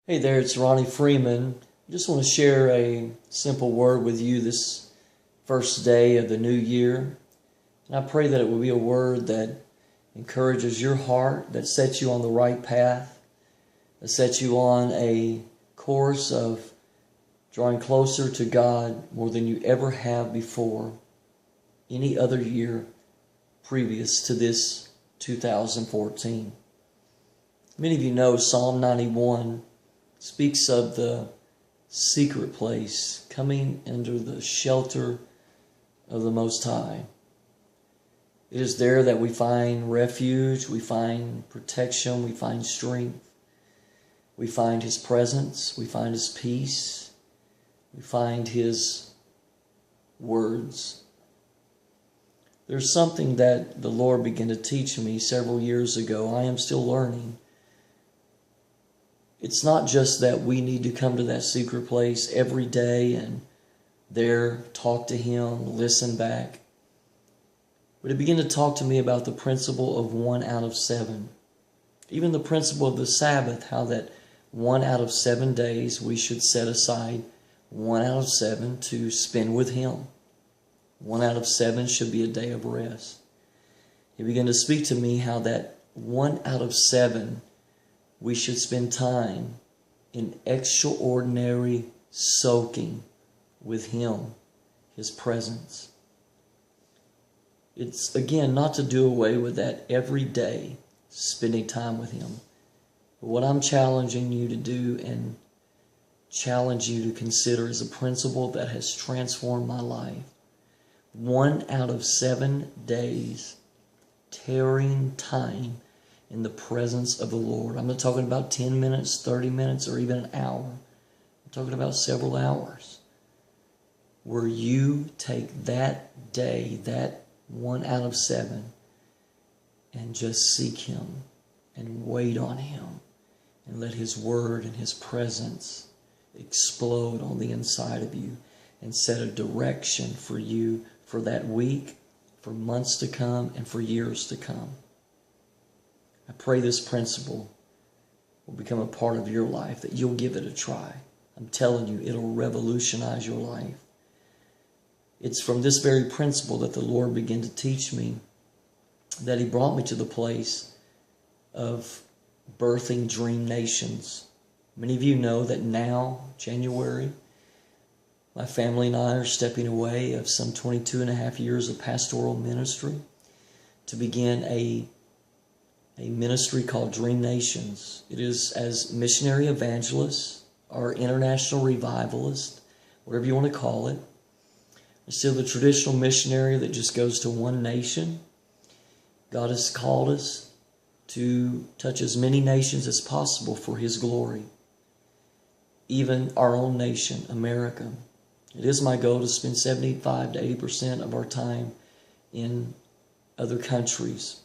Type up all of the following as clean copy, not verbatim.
Hey there, it's Ronnie Freeman. I just want to share a simple word with you this first day of the new year. And I pray that it will be a word that encourages your heart, that sets you on the right path, that sets you on a course of drawing closer to God more than you ever have before any other year previous to this 2014. Many of you know Psalm 91 speaks of the secret place, coming under the shelter of the Most High. It is there that we find refuge, we find protection, we find strength, we find His presence, we find His peace, we find His words. There's something that the Lord began to teach me several years ago. I am still learning. It's not just that we need to come to that secret place every day and there talk to Him, listen back. But it began to talk to me about the principle of 1 out of 7. Even the principle of the Sabbath, how that 1 out of 7 days we should set aside 1 out of 7 to spend with Him. 1 out of 7 should be a day of rest. He began to speak to me how that 1 out of 7 we should spend time in extraordinary soaking with Him, His presence. It's, again, not to do away with that every day, spending time with Him. But what I'm challenging you to do and challenge you to consider is a principle that has transformed my life. 1 out of 7 days, tearing time in the presence of the Lord. I'm not talking about 10 minutes, 30 minutes, or even an hour. I'm talking about several hours. Where you take that day, that 1 out of 7, and just seek Him and wait on Him and let His Word and His presence explode on the inside of you and set a direction for you for that week, for months to come, and for years to come. I pray this principle will become a part of your life, that you'll give it a try. I'm telling you, it'll revolutionize your life. It's from this very principle that the Lord began to teach me, that He brought me to the place of birthing dream nations. Many of you know that now, January, my family and I are stepping away of some 22 and a half years of pastoral ministry to begin a ministry called Dream Nations. It is as missionary evangelists or international revivalist, whatever you want to call it. It's still the traditional missionary that just goes to one nation. God has called us to touch as many nations as possible for His glory. Even our own nation, America. It is my goal to spend 75 to 80% of our time in other countries,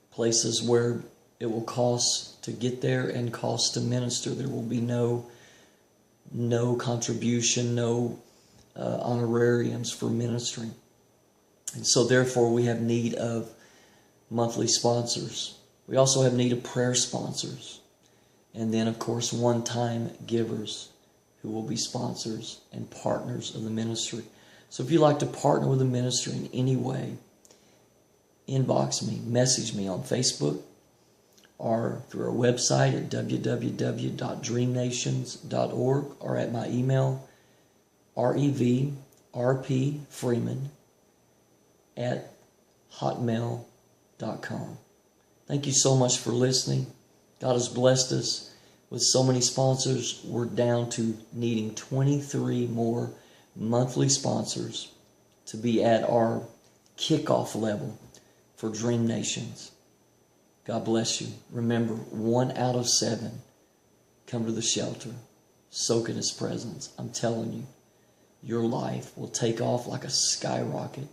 places where it will cost to get there and cost to minister. There will be no contribution, no honorariums for ministry. And so therefore we have need of monthly sponsors. We also have need of prayer sponsors. And then of course one-time givers who will be sponsors and partners of the ministry. So if you'd like to partner with the ministry in any way, inbox me, message me on Facebook or through our website at www.dreamnations.org or at my email revrpfreeman@hotmail.com. Thank you so much for listening. God has blessed us with so many sponsors. We're down to needing 23 more monthly sponsors to be at our kickoff level for Dream Nations. God bless you. Remember, 1 out of 7 come to the shelter, soak in His presence. I'm telling you, your life will take off like a skyrocket,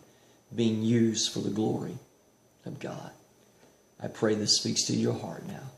being used for the glory of God. I pray this speaks to your heart now.